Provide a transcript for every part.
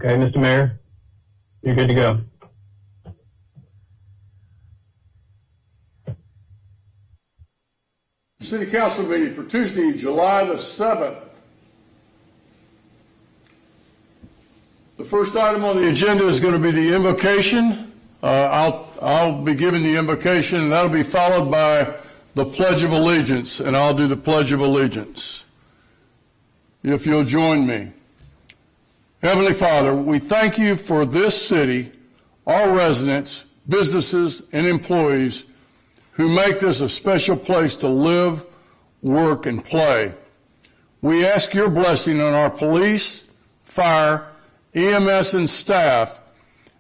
Okay, Mr. Mayor, you're good to go. City Council meeting for Tuesday, July the 7th. The first item on the agenda is going to be the invocation. I'll be giving the invocation, and that'll be followed by the Pledge of Allegiance, and I'll do the Pledge of Allegiance. If you'll join me. Heavenly Father, we thank you for this city, our residents, businesses, and employees who make this a special place to live, work, and play. We ask your blessing on our police, fire, EMS, and staff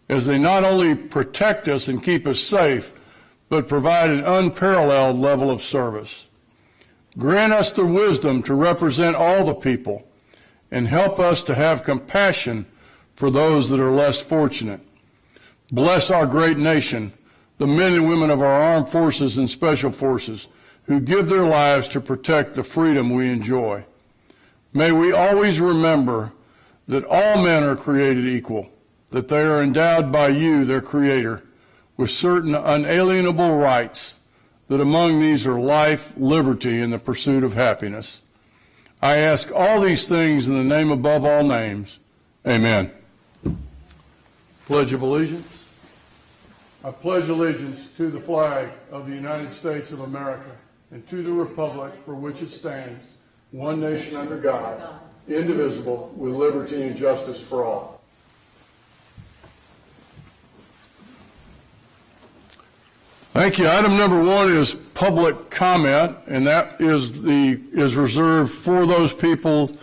as they not only protect us and keep us safe, but provide an unparalleled level of service. Grant us the wisdom to represent all the people and help us to have compassion for those that are less fortunate. Bless our great nation, the men and women of our armed forces and special forces who give their lives to protect the freedom we enjoy. May we always remember that all men are created equal, that they are endowed by you, their Creator, with certain unalienable rights, that among these are life, liberty, and the pursuit of happiness. I ask all these things in the name above all names. Amen. Pledge of Allegiance. I pledge allegiance to the flag of the United States of America and to the republic for which it stands, one nation under God, indivisible, with liberty and justice for all. Thank you. Item number 1 is public comment, and that is reserved for those people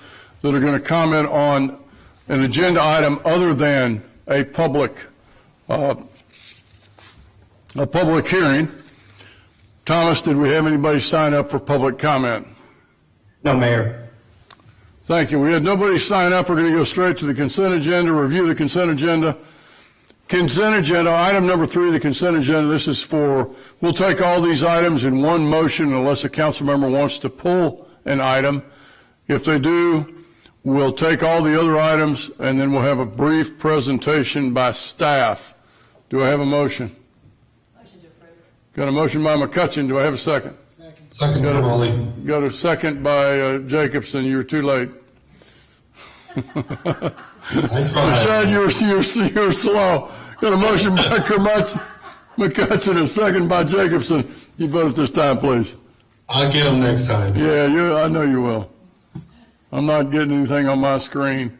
that are going to comment on an agenda item other than a public hearing. Thomas, did we have anybody sign up for public comment? No, Mayor. Thank you. We had nobody sign up. We're going to go straight to the consent agenda, review the consent agenda. Consent agenda, item number 3, the consent agenda. This is we'll take all these items in one motion unless a council member wants to pull an item. If they do, we'll take all the other items and then we'll have a brief presentation by staff. Do I have a motion? Motion to approve. Got a motion by McCutcheon. Do I have a second? Second, Rowley. Got a second by Jacobson. You're too late. I said you were slow. Got a motion by McCutcheon, a second by Jacobson. You vote this time, please. I'll get them next time. Yeah, I know you will. I'm not getting anything on my screen.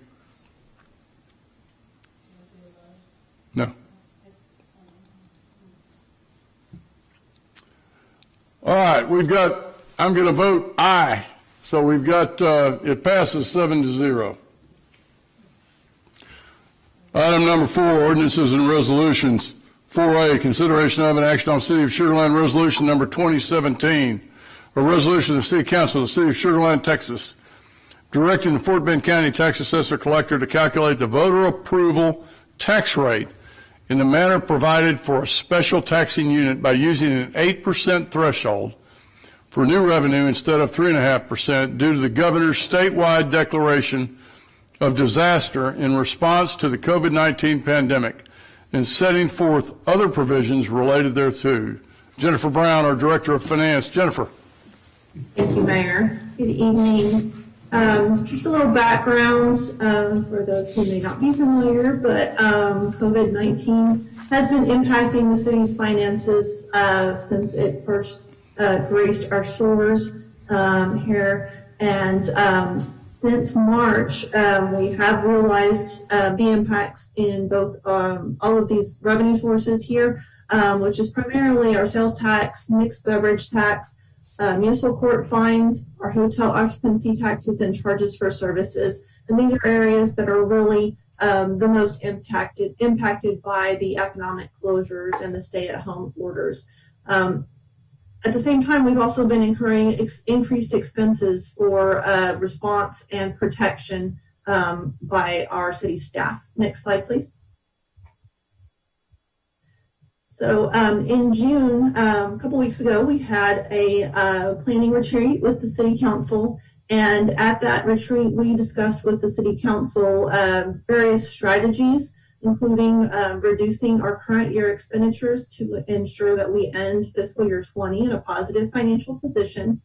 No. All right, I'm going to vote aye. So we've got, it passes 7-0. Item number 4, ordinances and resolutions. 4A, consideration of an action on City of Sugar Land Resolution number 2017, a resolution of the City Council of the City of Sugar Land, Texas, directing the Fort Bend County Tax Assessor Collector to calculate the voter approval tax rate in the manner provided for a special taxing unit by using an 8% threshold for new revenue instead of 3.5% due to the governor's statewide declaration of disaster in response to the COVID-19 pandemic and setting forth other provisions related thereto. Jennifer Brown, our Director of Finance. Jennifer. Thank you, Mayor. Good evening. Just a little background for those who may not be familiar, but COVID-19 has been impacting the city's finances since it first graced our shores here. And since March, we have realized the impacts in both all of these revenue sources here, which is primarily our sales tax, mixed beverage tax, municipal court fines, our hotel occupancy taxes, and charges for services. And these are areas that are really the most impacted by the economic closures and the stay-at-home orders. At the same time, we've also been incurring increased expenses for response and protection by our city staff. Next slide, please. So in June, a couple weeks ago, we had a planning retreat with the City Council, And at that retreat, we discussed with the City Council various strategies, including reducing our current year expenditures to ensure that we end fiscal year 20 in a positive financial position,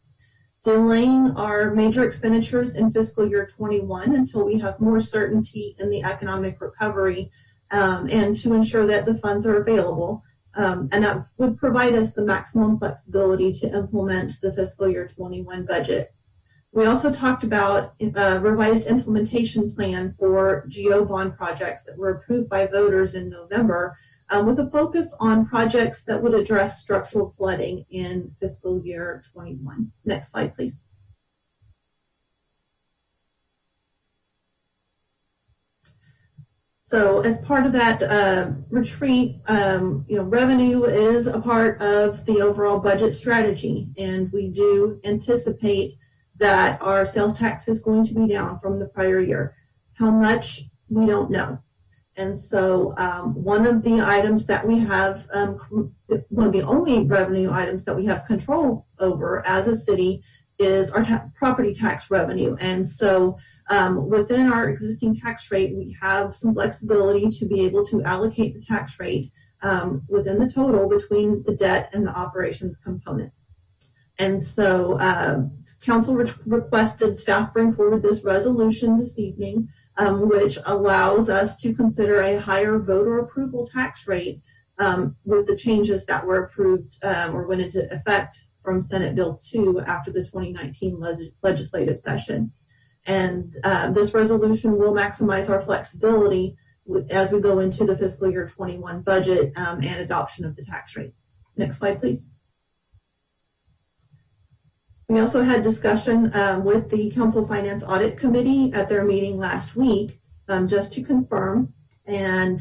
delaying our major expenditures in fiscal year 21 until we have more certainty in the economic recovery, and to ensure that the funds are available. And that would provide us the maximum flexibility to implement the fiscal year 21 budget. We also talked about a revised implementation plan for GO bond projects that were approved by voters in November, with a focus on projects that would address structural flooding in fiscal year 21. Next slide, please. So as part of that retreat, revenue is a part of the overall budget strategy, and we do anticipate that our sales tax is going to be down from the prior year. How much, we don't know. And so one of the items that we have, one of the only revenue items that we have control over as a city is our property tax revenue. And so within our existing tax rate, we have some flexibility to be able to allocate the tax rate within the total between the debt and the operations component. And so council requested staff bring forward this resolution this evening, which allows us to consider a higher voter approval tax rate with the changes that were approved or went into effect from Senate Bill 2 after the 2019 legislative session. And this resolution will maximize our flexibility as we go into the fiscal year 21 budget and adoption of the tax rate. Next slide, please. We also had discussion with the Council Finance Audit Committee at their meeting last week, just to confirm and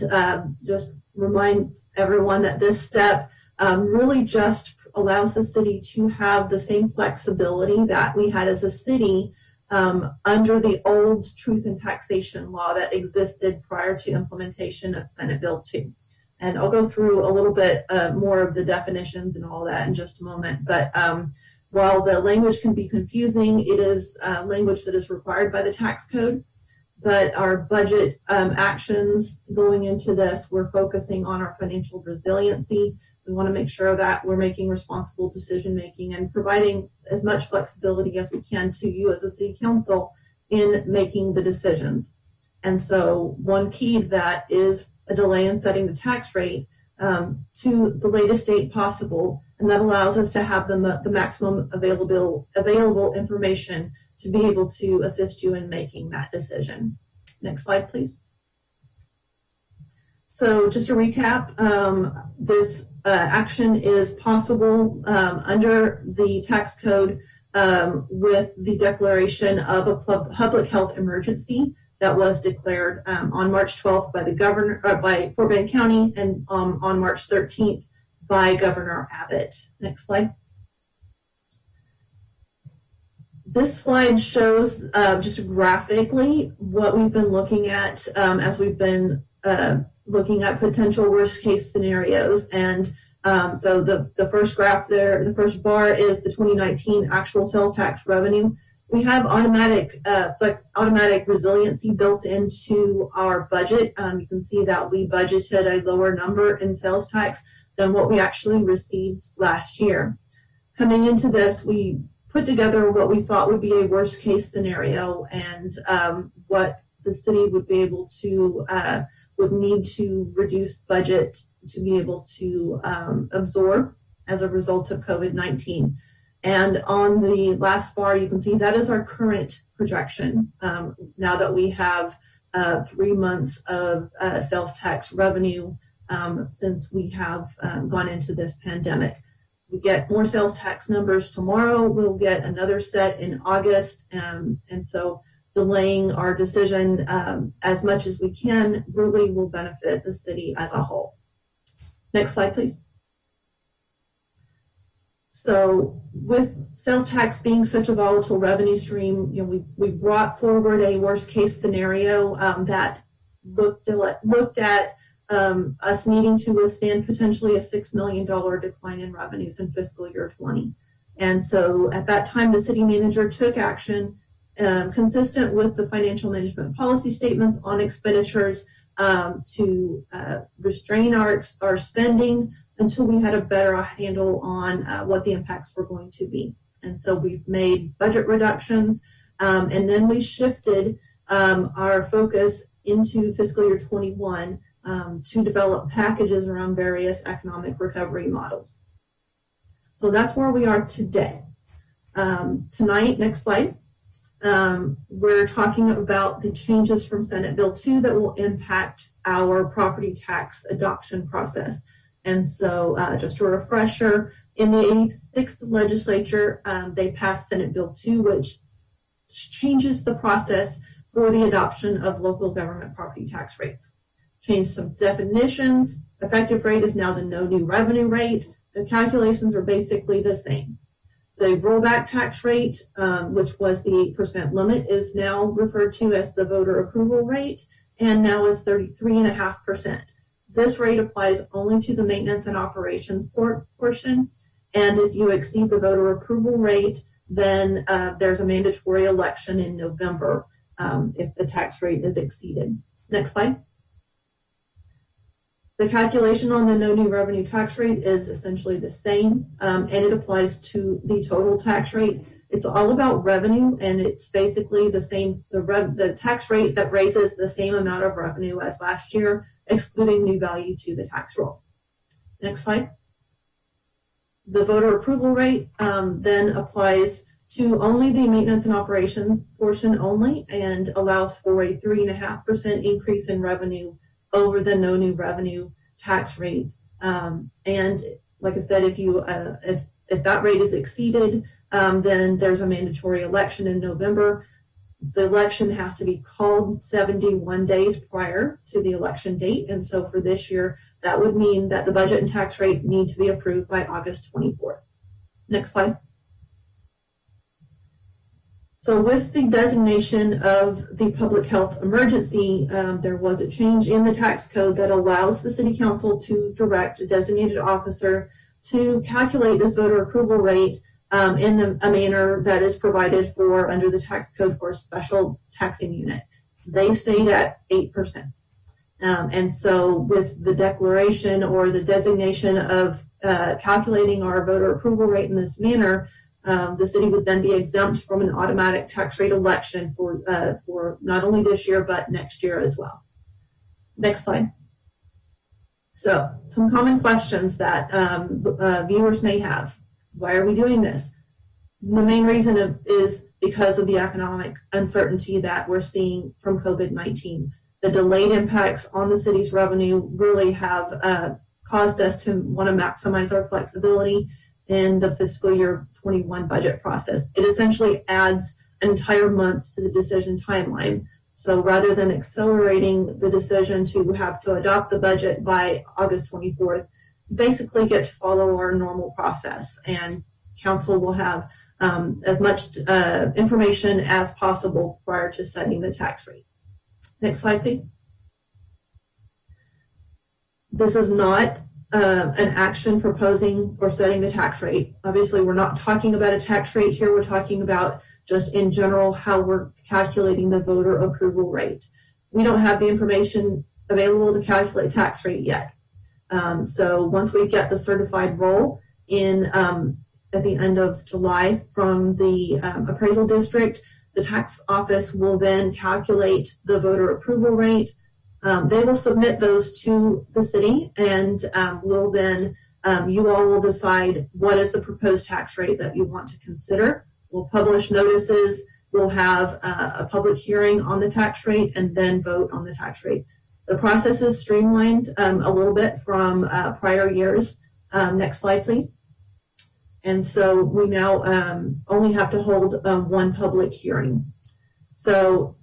just remind everyone that this step really just allows the city to have the same flexibility that we had as a city under the old truth and taxation law that existed prior to implementation of Senate Bill 2. And I'll go through a little bit more of the definitions and all that in just a moment. But while the language can be confusing, it is language that is required by the tax code. But our budget actions going into this, we're focusing on our financial resiliency. We want to make sure that we're making responsible decision making and providing as much flexibility as we can to you as a city council in making the decisions. And so one key to that is a delay in setting the tax rate to the latest date possible, and that allows us to have the maximum available information to be able to assist you in making that decision. Next slide, please. So just to recap, this action is possible under the tax code with the declaration of a public health emergency that was declared on March 12th by the governor, by Fort Bend County, and on March 13th by Governor Abbott. Next slide. This slide shows just graphically what we've been looking at as we've been looking at potential worst case scenarios. And so the first graph there, the first bar is the 2019 actual sales tax revenue. We have automatic resiliency built into our budget. You can see that we budgeted a lower number in sales tax than what we actually received last year. Coming into this, we put together what we thought would be a worst case scenario and what the city would be able to, would need to reduce budget to be able to absorb as a result of COVID-19. And on the last bar, you can see that is our current projection. Now that we have 3 months of sales tax revenue since we have gone into this pandemic. We get more sales tax numbers tomorrow. We'll get another set in August. And so delaying our decision as much as we can really will benefit the city as a whole. Next slide, please. So with sales tax being such a volatile revenue stream, we brought forward a worst case scenario that looked at us needing to withstand potentially a $6 million decline in revenues in fiscal year 20. And so at that time, the city manager took action consistent with the financial management policy statements on expenditures to restrain our spending until we had a better handle on what the impacts were going to be. And so we've made budget reductions, and then we shifted our focus into fiscal year 21 to develop packages around various economic recovery models. So that's where we are today. Tonight, next slide, we're talking about the changes from Senate Bill 2 that will impact our property tax adoption process. And so just a refresher, in the 86th legislature, they passed Senate Bill 2, which changes the process for the adoption of local government property tax rates. Changed some definitions. Effective rate is now the no new revenue rate. The calculations are basically the same. The rollback tax rate, which was the 8% limit, is now referred to as the voter approval rate, and now is 33.5%. This rate applies only to the maintenance and operations portion, and if you exceed the voter approval rate, then there's a mandatory election in November if the tax rate is exceeded. Next slide. The calculation on the no new revenue tax rate is essentially the same, and it applies to the total tax rate. It's all about revenue, and it's basically the same, the tax rate that raises the same amount of revenue as last year, excluding new value to the tax roll. Next slide. The voter approval rate then applies to only the maintenance and operations portion only, and allows for a 3.5% increase in revenue over the no new revenue tax rate. And like I said, if that rate is exceeded, then there's a mandatory election in November. The election has to be called 71 days prior to the election date. And so for this year, that would mean that the budget and tax rate need to be approved by August 24th. Next slide. So with the designation of the public health emergency, there was a change in the tax code that allows the city council to direct a designated officer to calculate this voter approval rate in a manner that is provided for under the tax code for a special taxing unit. They stayed at 8%. And so with the declaration or the designation of calculating our voter approval rate in this manner, the city would then be exempt from an automatic tax rate election for not only this year, but next year as well. Next slide. So some common questions that viewers may have. Why are we doing this? The main reason is because of the economic uncertainty that we're seeing from COVID-19. The delayed impacts on the city's revenue really have caused us to want to maximize our flexibility in the fiscal year 21 budget process. It essentially adds an entire month to the decision timeline. So rather than accelerating the decision to have to adopt the budget by August 24th, basically get to follow our normal process, and council will have as much information as possible prior to setting the tax rate. Next slide, please. This is not an action proposing or setting the tax rate. Obviously, we're not talking about a tax rate here. We're talking about just in general how we're calculating the voter approval rate. We don't have the information available to calculate tax rate yet. So once we get the certified roll in at the end of July from the appraisal district, the tax office will then calculate the voter approval rate. They will submit those to the city, and will then, you all will decide what is the proposed tax rate that you want to consider. We'll publish notices, we'll have a public hearing on the tax rate, and then vote on the tax rate. The process is streamlined a little bit from prior years. Next slide, please. And so we now only have to hold one public hearing. So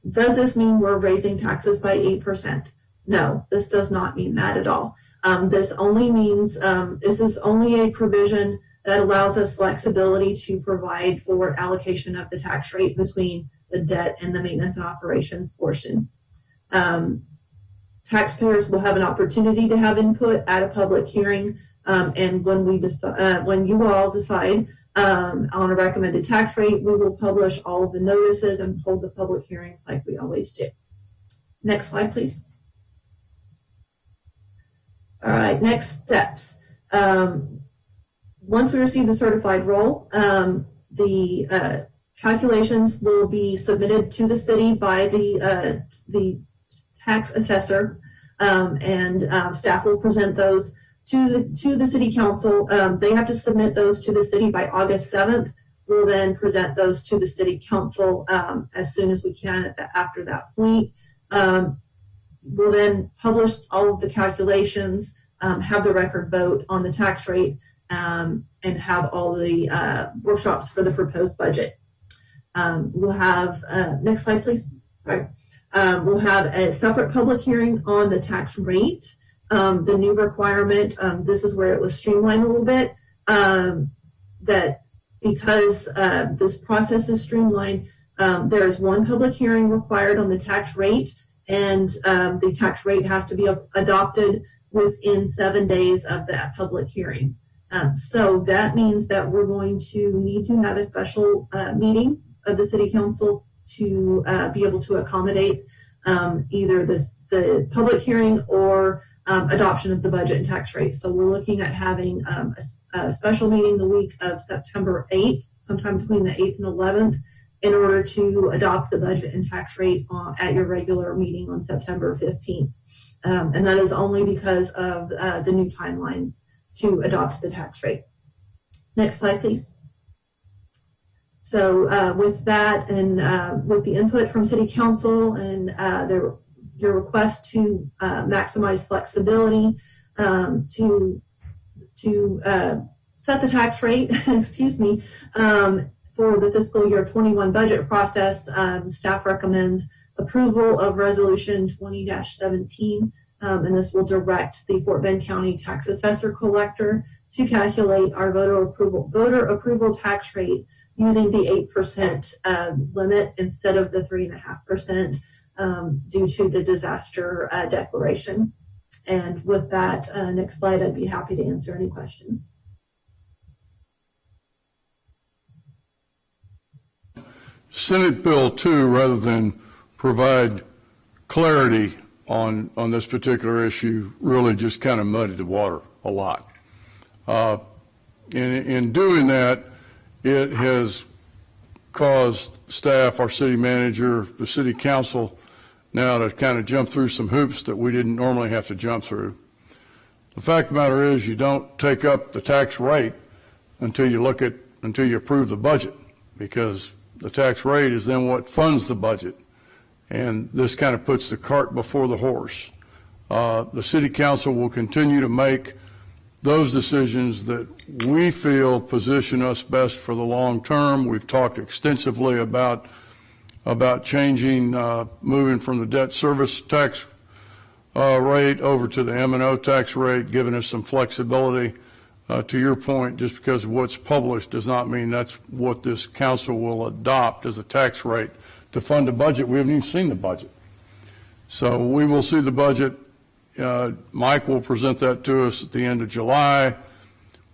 does this mean we're raising taxes by 8%? No, this does not mean that at all. This only means, this is only a provision that allows us flexibility to provide for allocation of the tax rate between the debt and the maintenance and operations portion. Taxpayers will have an opportunity to have input at a public hearing, and when we decide, when you all decide on a recommended tax rate. We will publish all of the notices and hold the public hearings like we always do. Next slide, please. All right, next steps. Once we receive the certified roll, the calculations will be submitted to the city by the tax assessor, and staff will present those to the city council. They have to submit those to the city by August 7th. We'll then present those to the city council as soon as we can after that point. We'll then publish all of the calculations, have the record vote on the tax rate, and have all the workshops for the proposed budget. We'll have, next slide, please. Sorry. We'll have a separate public hearing on the tax rate. The new requirement, this is where it was streamlined a little bit, that because this process is streamlined, there is one public hearing required on the tax rate, and the tax rate has to be adopted within 7 days of that public hearing. So that means that we're going to need to have a special meeting of the city council to be able to accommodate either the public hearing or adoption of the budget and tax rate. So we're looking at having a special meeting the week of September 8th, sometime between the 8th and 11th, in order to adopt the budget and tax rate at your regular meeting on September 15th. And that is only because of the new timeline to adopt the tax rate. Next slide, please. So with that, and with the input from City Council and your request to maximize flexibility to set the tax rate, excuse me, for the fiscal year 21 budget process, staff recommends approval of Resolution 20-17, and this will direct the Fort Bend County Tax Assessor Collector to calculate our voter approval tax rate using the 8% limit instead of the 3.5% due to the disaster declaration. And with that, next slide, I'd be happy to answer any questions. Senate Bill 2, rather than provide clarity on this particular issue, really just kind of muddied the water a lot. In doing that, it has caused staff, our city manager, the city council now to kind of jump through some hoops that we didn't normally have to jump through. The fact of the matter is you don't take up the tax rate until you approve the budget, because the tax rate is then what funds the budget. And this kind of puts the cart before the horse. The city council will continue to make those decisions that we feel position us best for the long term. We've talked extensively about changing, moving from the debt service tax rate over to the M&O tax rate, giving us some flexibility. To your point, just because what's published does not mean that's what this council will adopt as a tax rate to fund a budget. We haven't even seen the budget. So we will see the budget. Mike will present that to us at the end of July.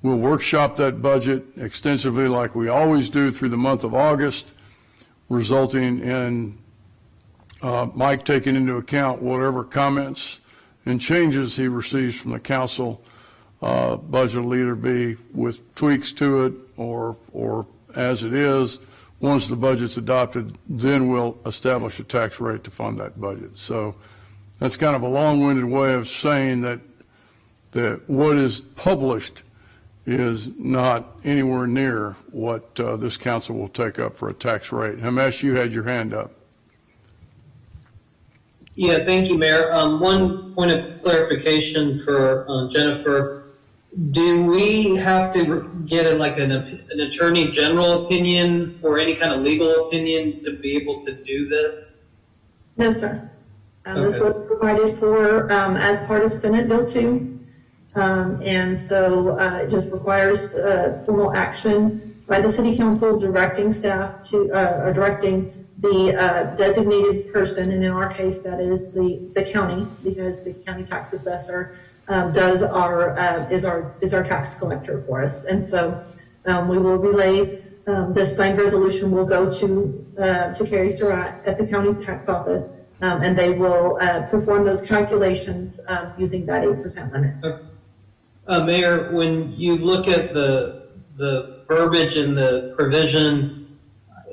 We'll workshop that budget extensively like we always do through the month of August, resulting in Mike taking into account whatever comments and changes he receives from the council. Budget will either be with tweaks to it or as it is. Once the budget's adopted, then we'll establish a tax rate to fund that budget. So that's kind of a long-winded way of saying that what is published is not anywhere near what this council will take up for a tax rate. Hamesh, you had your hand up. Yeah, thank you, Mayor. One point of clarification for Jennifer. Do we have to get an attorney general opinion or any kind of legal opinion to be able to do this? No, sir. Okay. This was provided for as part of Senate Bill 2. And so it just requires formal action by the City Council directing staff to, directing the designated person, and in our case that is the county, because the county tax assessor is our tax collector for us. And so We will relay, this signed resolution will go to Carrie Surratt at the county's tax office, and they will perform those calculations using that 8% limit. Mayor, when you look at the verbiage and the provision,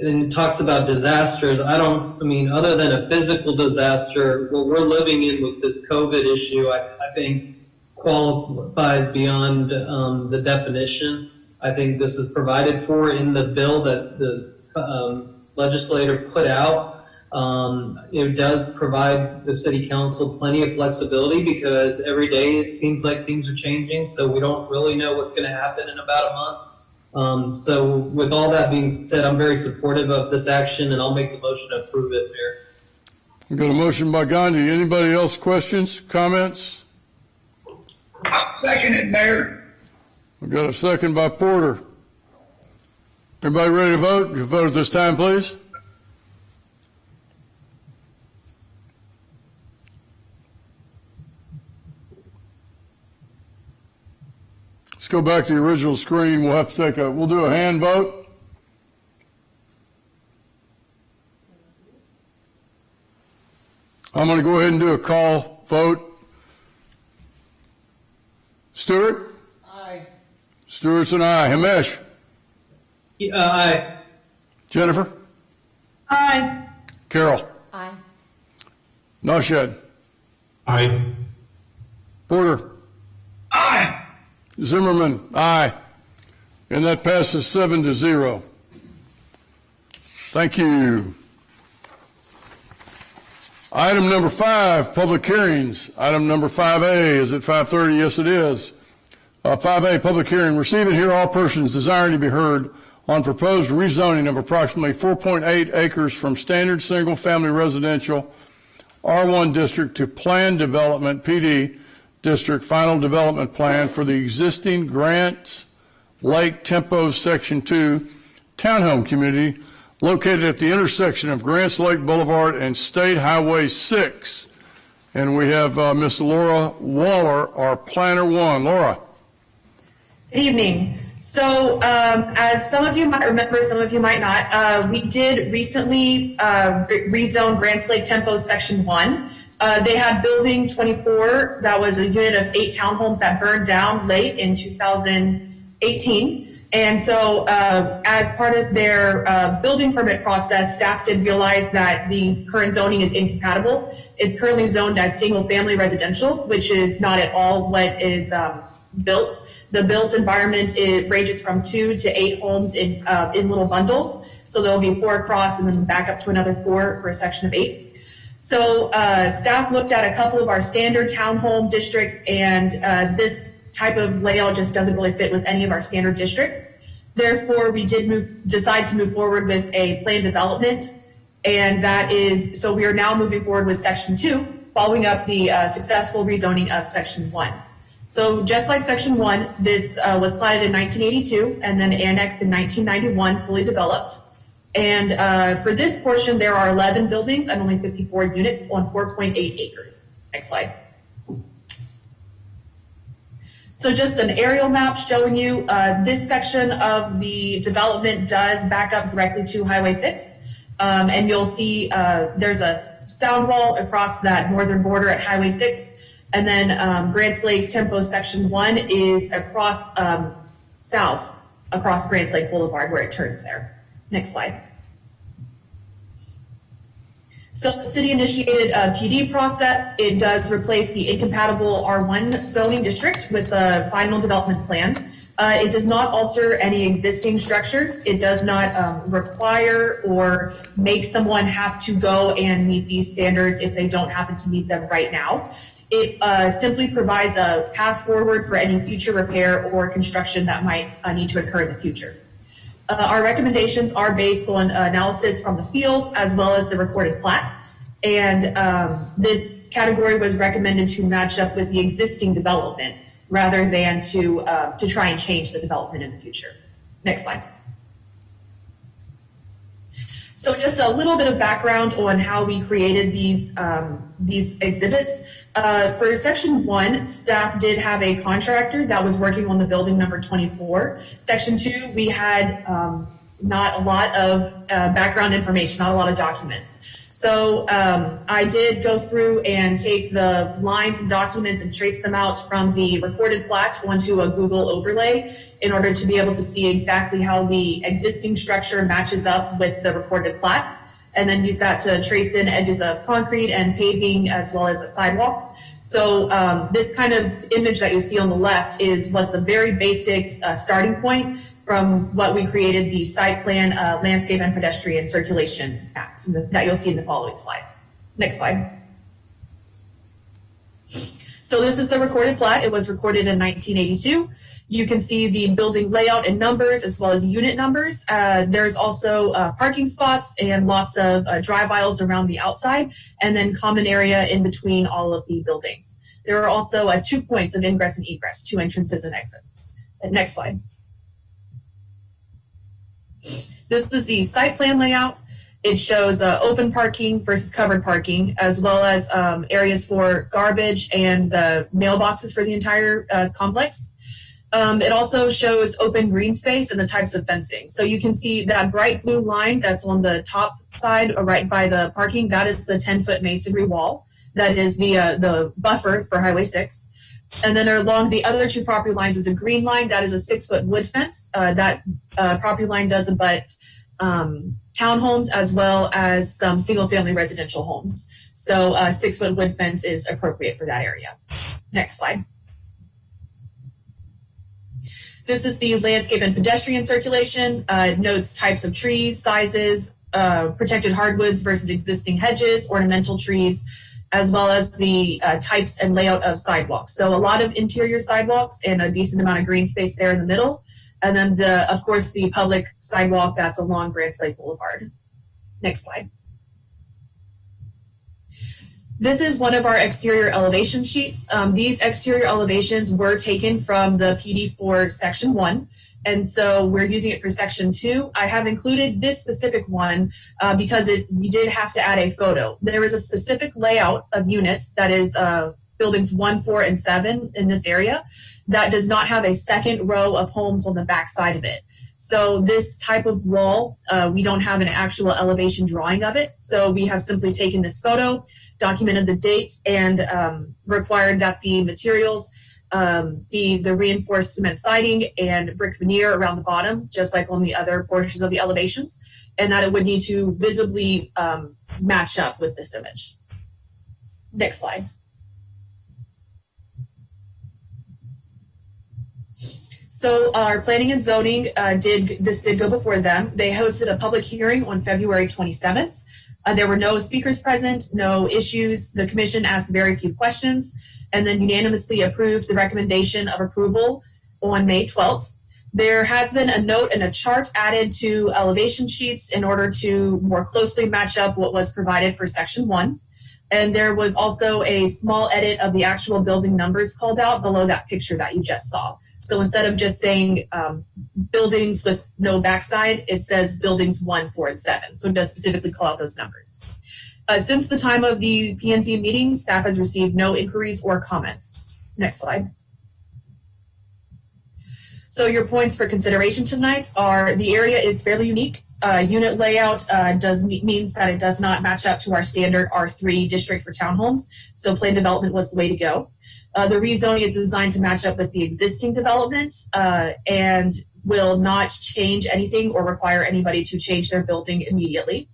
and it talks about disasters, other than a physical disaster, what we're living in with this COVID issue, I think qualifies beyond the definition. I think this is provided for in the bill that the legislator put out. It does provide the city council plenty of flexibility because every day it seems like things are changing, so we don't really know what's going to happen in about a month. So with all that being said, I'm very supportive of this action, and I'll make the motion to approve it, Mayor. We've got a motion by Gandhi. Anybody else questions, comments? I'll second it, Mayor. We've got a second by Porter. Everybody ready to vote? You vote at this time, please. Let's go back to the original screen. We'll have to we'll do a hand vote. I'm going to go ahead and do a call vote. Stewart? Aye. Stewart's an aye. Himesh? Aye. Jennifer? Aye. Carol? Aye. Naushad? Aye. Porter? Aye. Zimmerman? Aye. And that passes 7-0. Thank you. Item number 5, public hearings. Item number 5A, is it 5:30? Yes, it is. 5A, public hearing. Receive and hear all persons desiring to be heard on proposed rezoning of approximately 4.8 acres from standard single-family residential R1 district to planned development PD district final development plan for the existing Grants Lake Tempo Section 2 townhome community located at the intersection of Grants Lake Boulevard and State Highway 6. And we have Miss Laura Waller, our Planner 1. Laura. Good evening. So as some of you might remember, some of you might not, we did recently rezone Grants Lake Tempo Section 1. They had building 24, that was a unit of 8 townhomes that burned down late in 2018. And so as part of their building permit process, staff did realize that the current zoning is incompatible. It's currently zoned as single family residential, which is not at all what is built. The built environment, it ranges from 2 to 8 homes in little bundles. So there'll be 4 across and then back up to another 4 for a section of 8. So staff looked at a couple of our standard townhome districts, and this type of layout just doesn't really fit with any of our standard districts. Therefore, we did decide to move forward with a planned development, and that is, so we are now moving forward with Section 2, following up the successful rezoning of Section 1. So just like Section 1, this was platted in 1982 and then annexed in 1991, fully developed. And for this portion, there are 11 buildings and only 54 units on 4.8 acres. Next slide. So just an aerial map showing you this section of the development does back up directly to Highway 6. And you'll see there's a sound wall across that northern border at Highway 6. And then Grants Lake Tempo Section 1 is across south, across Grants Lake Boulevard where it turns there. Next slide. So the city initiated a PD process. It does replace the incompatible R1 zoning district with the final development plan. It does not alter any existing structures. It does not require or make someone have to go and meet these standards if they don't happen to meet them right now. It simply provides a path forward for any future repair or construction that might need to occur in the future. Our recommendations are based on analysis from the field as well as the recorded plat. And this category was recommended to match up with the existing development rather than to try and change the development in the future. Next slide. So just a little bit of background on how we created these exhibits. For section 1, staff did have a contractor that was working on the building number 24. Section 2, we had not a lot of background information, not a lot of documents. So I did go through and take the lines and documents and trace them out from the recorded plat onto a Google overlay in order to be able to see exactly how the existing structure matches up with the recorded plat, and then use that to trace in edges of concrete and paving as well as sidewalks. So this kind of image that you see on the left was the very basic starting point from what we created the site plan, landscape and pedestrian circulation maps that you'll see in the following slides. Next slide. So this is the recorded plat. It was recorded in 1982. You can see the building layout and numbers as well as unit numbers. There's also parking spots and lots of drive aisles around the outside, and then common area in between all of the buildings. There are also 2 points of ingress and egress, 2 entrances and exits. Next slide. This is the site plan layout. It shows open parking versus covered parking, as well as areas for garbage and the mailboxes for the entire complex. It also shows open green space and the types of fencing. So you can see that bright blue line that's on the top side right by the parking. That is the 10-foot masonry wall. That is the buffer for Highway 6. And then along the other 2 property lines is a green line. That is a 6-foot wood fence. That property line does abut townhomes as well as some single-family residential homes. So a 6-foot wood fence is appropriate for that area. Next slide. This is the landscape and pedestrian circulation. It notes types of trees, sizes, protected hardwoods versus existing hedges, ornamental trees, as well as the types and layout of sidewalks. So a lot of interior sidewalks and a decent amount of green space there in the middle. And then, of course, the public sidewalk that's along Grand Slate Boulevard. Next slide. This is one of our exterior elevation sheets. These exterior elevations were taken from the PD for Section 1, and so we're using it for Section 2. I have included this specific one because we did have to add a photo. There is a specific layout of units that is buildings 1, 4, and 7 in this area that does not have a second row of homes on the back side of it. So this type of wall, we don't have an actual elevation drawing of it. So we have simply taken this photo, documented the date, and required that the materials be the reinforced cement siding and brick veneer around the bottom, just like on the other portions of the elevations, and that it would need to visibly match up with this image. Next slide. So our planning and zoning did go before them. They hosted a public hearing on February 27th. There were no speakers present, no issues. The commission asked very few questions and then unanimously approved the recommendation of approval on May 12th. There has been a note and a chart added to elevation sheets in order to more closely match up what was provided for Section 1. And there was also a small edit of the actual building numbers called out below that picture that you just saw. So instead of just saying buildings with no backside, it says buildings 1, 4, and 7. So it does specifically call out those numbers. Since the time of the P&Z meeting, staff has received no inquiries or comments. Next slide. So your points for consideration tonight are the area is fairly unique. Unit layout means that it does not match up to our standard R3 district for townhomes. So planned development was the way to go. The rezoning is designed to match up with the existing development and will not change anything or require anybody to change their building immediately.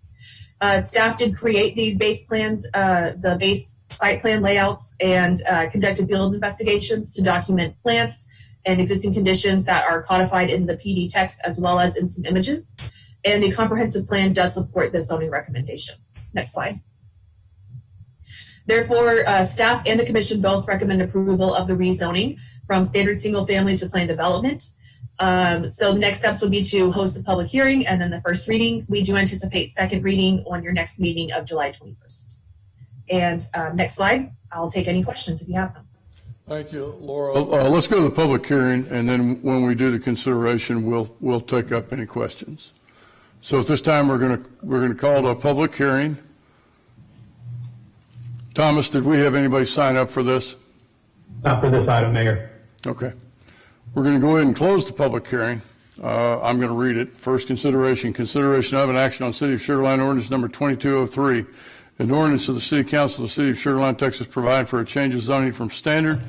Staff did create these base plans, the base site plan layouts, and conducted field investigations to document plants and existing conditions that are codified in the PD text as well as in some images. And the comprehensive plan does support this zoning recommendation. Next slide. Therefore, staff and the commission both recommend approval of the rezoning from standard single family to planned development. So the next steps would be to host the public hearing and then the first reading. We do anticipate second reading on your next meeting of July 21st. And next slide, I'll take any questions if you have them. Thank you, Laura. Let's go to the public hearing, and then when we do the consideration, we'll take up any questions. So at this time, we're going to call a public hearing. Thomas, did we have anybody sign up for this? Not for this item, Mayor. Okay. We're going to go ahead and close the public hearing. I'm going to read it. First consideration of an action on City of Sugar Land Ordinance number 2203. An ordinance of the City Council of the City of Sugar Land, Texas, providing for a change of zoning from standard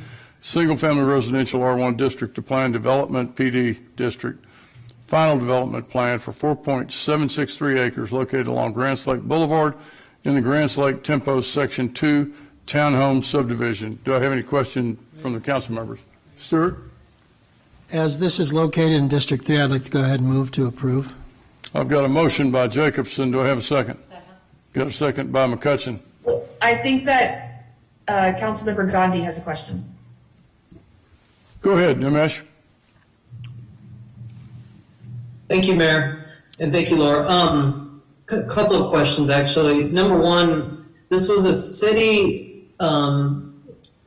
single-family residential R1 district to planned development PD district. Final development plan for 4.763 acres located along Grants Lake Boulevard in the Grants Lake Tempo Section 2 Townhome Subdivision. Do I have any question from the council members? Stuart? As this is located in District 3, I'd like to go ahead and move to approve. I've got a motion by Jacobson. Do I have a second? Second. Got a second by McCutcheon. Well, I think that Councilmember Gandhi has a question. Go ahead, Nimesh. Thank you, Mayor, and thank you, Laura. Couple of questions, actually. Number one, this was a city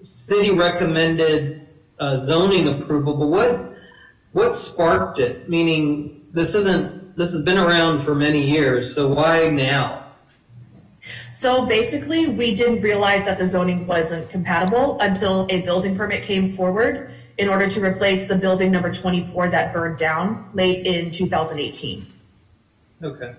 recommended zoning approval, but what sparked it? Meaning, this has been around for many years, so why now? So basically, we didn't realize that the zoning wasn't compatible until a building permit came forward in order to replace the building number 24 that burned down late in 2018. Okay.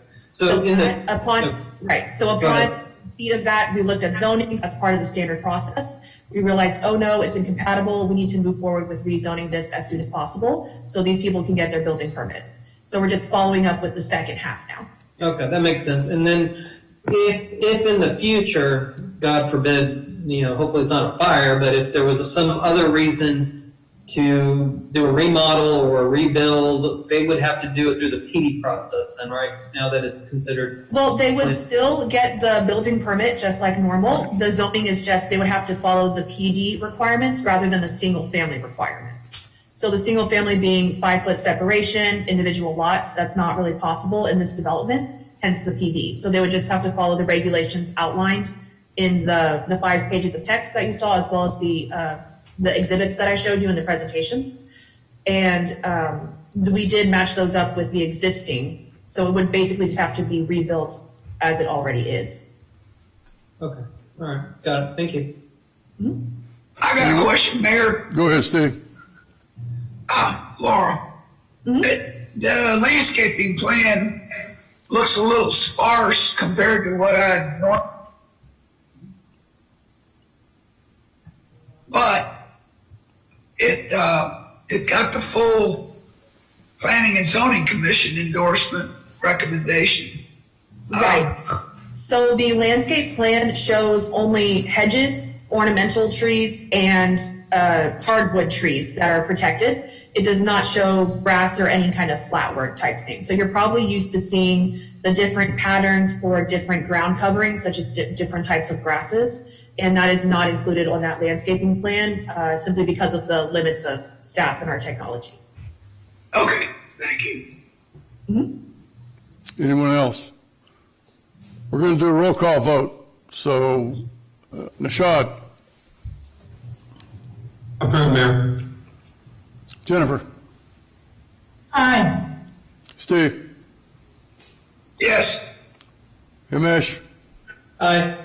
Upon receipt of that, we looked at zoning. That's part of the standard process. We realized, oh no, it's incompatible. We need to move forward with rezoning this as soon as possible so these people can get their building permits. So we're just following up with the second half now. Okay, that makes sense. And then if in the future, God forbid, hopefully it's not a fire, but if there was some other reason to do a remodel or a rebuild, they would have to do it through the PD process then, right? Now that it's considered. Well, they would still get the building permit just like normal. The zoning is just, they would have to follow the PD requirements rather than the single family requirements. So the single family being 5-foot separation, individual lots, that's not really possible in this development, hence the PD. So they would just have to follow the regulations outlined in the 5 pages of text that you saw, as well as the exhibits that I showed you in the presentation. And we did match those up with the existing. So it would basically just have to be rebuilt as it already is. Okay, all right, got it, thank you. Mm-hmm. I got a question, Mayor. Go ahead, Steve. Laura. Mm-hmm. The landscaping plan looks a little sparse compared to what I normally. But it got the full Planning and Zoning Commission endorsement recommendation. Right. So the landscape plan shows only hedges, ornamental trees, and hardwood trees that are protected. It does not show grass or any kind of flatwork type thing. So you're probably used to seeing the different patterns for different ground coverings, such as different types of grasses. And that is not included on that landscaping plan, simply because of the limits of staff and our technology. Okay, thank you. Mm-hmm. Anyone else? We're going to do a roll call vote. So, Nishad. Approved, Mayor. Jennifer. Aye. Steve. Yes. Himesh. Aye.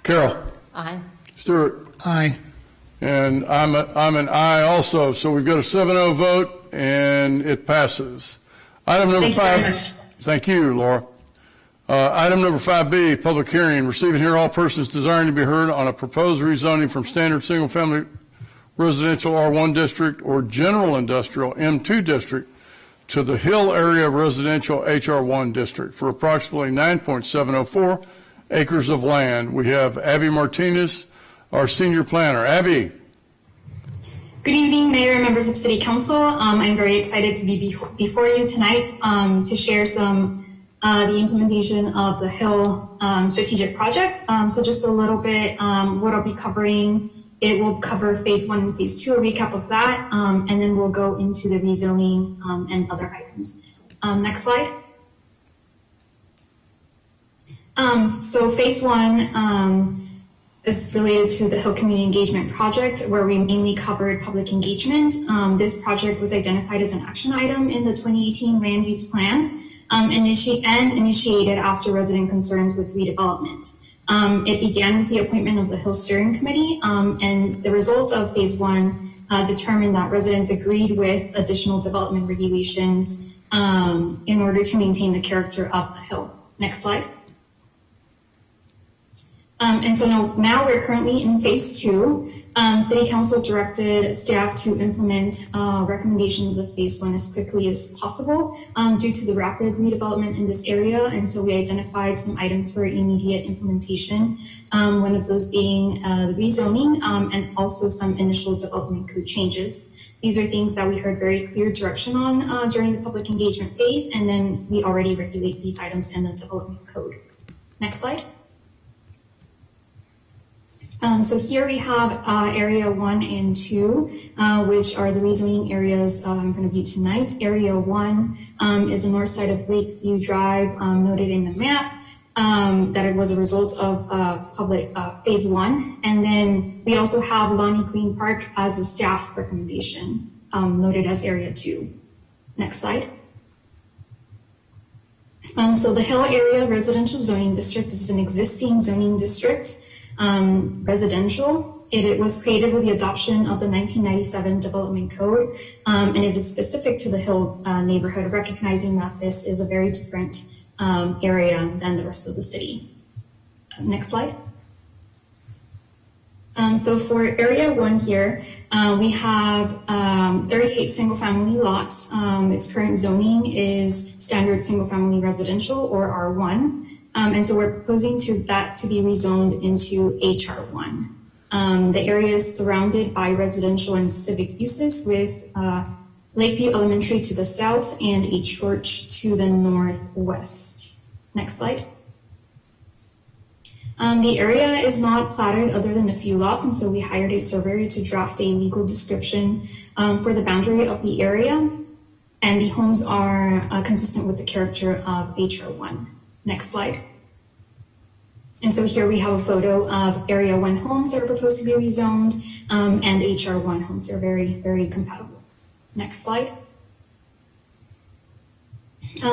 Carol. Aye. Stuart. Aye. And I'm an aye also. So we've got a 7-0 vote, and it passes. Item number Thank you 5. very much. Thank you, Laura. Item number 5B, public hearing. Receive and hear all persons desiring to be heard on a proposed rezoning from standard single-family residential R1 district or general industrial M2 district to the Hill area residential HR1 district for approximately 9.704 acres of land. We have Abby Martinez, our senior planner. Abby. Good evening, Mayor and members of City Council. I'm very excited to be before you tonight to share the implementation of the Hill strategic project. So just a little bit what I'll be covering. It will cover phase 1 and phase 2, a recap of that, and then we'll go into the rezoning and other items. Next slide. So phase 1 is related to the Hill Community Engagement Project, where we mainly covered public engagement. This project was identified as an action item in the 2018 land use plan. and initiated after resident concerns with redevelopment. It began with the appointment of the Hill Steering Committee, and the results of phase one determined that residents agreed with additional development regulations in order to maintain the character of the hill. Next slide. And so now we're currently in phase two. City Council directed staff to implement recommendations of phase one as quickly as possible due to the rapid redevelopment in this area. And so we identified some items for immediate implementation, one of those being the rezoning and also some initial development code changes. These are things that we heard very clear direction on during the public engagement phase, and then we already regulate these items in the development code. Next slide. So here we have area 1 and 2, which are the rezoning areas in front of you tonight. Area 1 is the north side of Lakeview Drive, noted in the map, that it was a result of public phase 1. And then we also have Lonnie Green Park as a staff recommendation, noted as area 2. Next slide. So the Hill Area Residential Zoning District is an existing zoning district. Residential. It was created with the adoption of the 1997 Development Code, and it is specific to the Hill neighborhood, recognizing that this is a very different area than the rest of the city. Next slide. So for area 1 here, we have 38 single-family lots. Its current zoning is standard single-family residential, or R1. And so we're proposing that to be rezoned into HR1. The area is surrounded by residential and civic uses with Lakeview Elementary to the south and a church to the northwest. Next slide. The area is not platted other than a few lots, and so we hired a surveyor to draft a legal description for the boundary of the area, and the homes are consistent with the character of HR1. Next slide. And so here we have a photo of Area 1 homes that are proposed to be rezoned, and HR1 homes are very, very compatible. Next slide.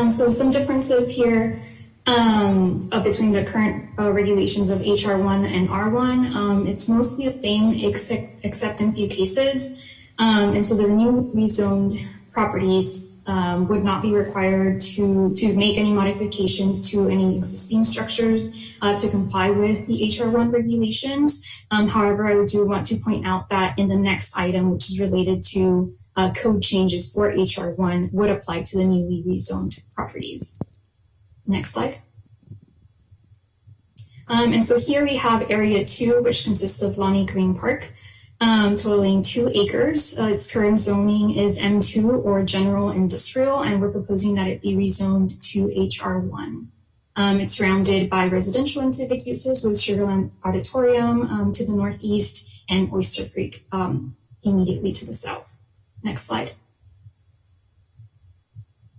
So some differences here between the current regulations of HR1 and R1. It's mostly the same except in few cases. And so the new rezoned properties would not be required to make any modifications to any existing structures to comply with the HR1 regulations. However, I do want to point out that in the next item, which is related to code changes for HR1, would apply to the newly rezoned properties. Next slide. And so here we have Area 2, which consists of Lonnie Green Park, totaling 2 acres. Its current zoning is M2, or general industrial, and we're proposing that it be rezoned to HR1. It's surrounded by residential and civic uses with Sugarland Auditorium to the northeast and Oyster Creek immediately to the south. Next slide.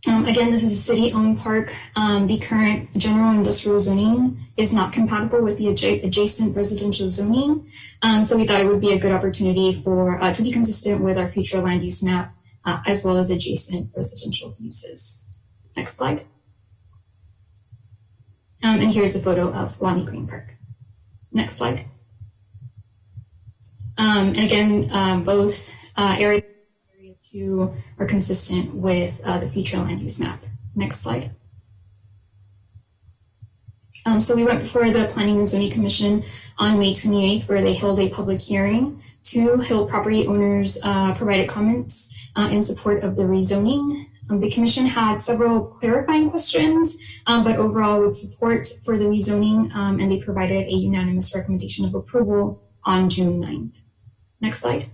Again, this is a city-owned park. The current general industrial zoning is not compatible with the adjacent residential zoning. So we thought it would be a good opportunity for to be consistent with our future land use map, as well as adjacent residential uses. Next slide. And here's a photo of Lonnie Green Park. Next slide. And again, both Area 2 are consistent with the future land use map. Next slide. So we went before the Planning and Zoning Commission on May 28th, where they held a public hearing. 2 Hill property owners provided comments in support of the rezoning. The commission had several clarifying questions, but overall with support for the rezoning, and they provided a unanimous recommendation of approval on June 9th. Next slide.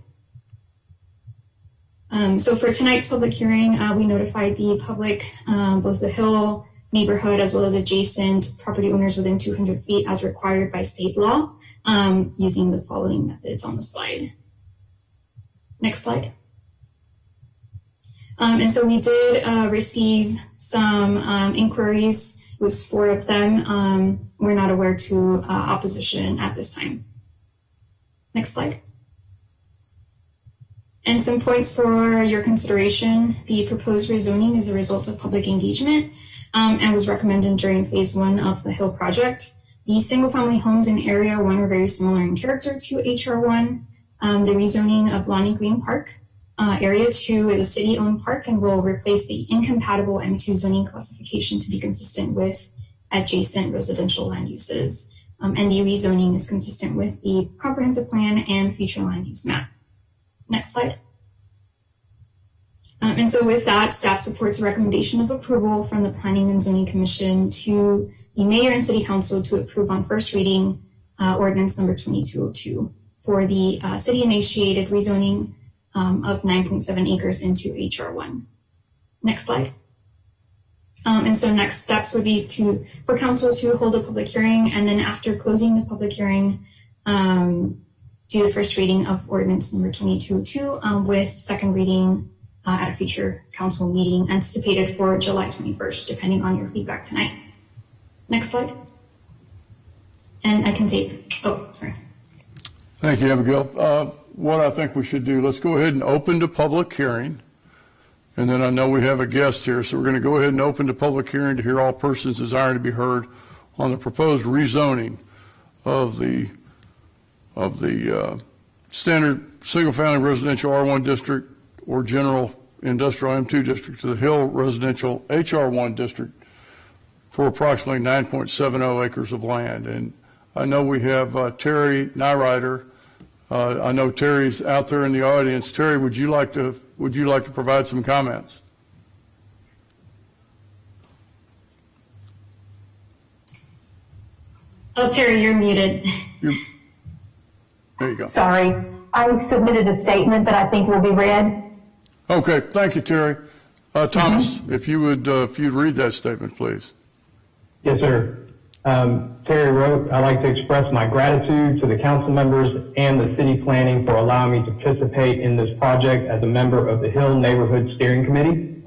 So for tonight's public hearing, we notified the public, both the Hill neighborhood as well as adjacent property owners within 200 feet as required by state law, using the following methods on the slide. Next slide. And so we did receive some inquiries. It was 4 of them. We're not aware to opposition at this time. Next slide. And some points for your consideration. The proposed rezoning is a result of public engagement. and was recommended during phase 1 of the Hill project. The single-family homes in Area 1 are very similar in character to HR1. The rezoning of Lonnie Green Park, Area 2 is a city-owned park and will replace the incompatible M2 zoning classification to be consistent with adjacent residential land uses. And the rezoning is consistent with the comprehensive plan and future land use map. Next slide. And so with that, staff supports the recommendation of approval from the Planning and Zoning Commission to the Mayor and City Council to approve on first reading ordinance number 2202 for the city-initiated rezoning of 9.7 acres into HR1. Next slide. And so next steps would be for council to hold a public hearing, and then after closing the public hearing, do the first reading of ordinance number 2202 with second reading at a future council meeting anticipated for July 21st, depending on your feedback tonight. Next slide. And I can take, sorry. Thank you, Abigail. What I think we should do, let's go ahead and open the public hearing. And then I know we have a guest here, so we're going to go ahead and open the public hearing to hear all persons desiring to be heard on the proposed rezoning of the standard single-family residential R1 district or general industrial M2 district to the Hill residential HR1 district for approximately 9.70 acres of land. And I know we have Terry Nyrider. I know Terry's out there in the audience. Terry, would you like to provide some comments? Oh, Terry, you're muted. There you go. Sorry, I submitted a statement that I think will be read. Okay, thank you, Terry. Thomas, if you'd read that statement, please. Yes, sir. Terry wrote, I'd like to express my gratitude to the council members and the city planning for allowing me to participate in this project as a member of the Hill Neighborhood Steering Committee.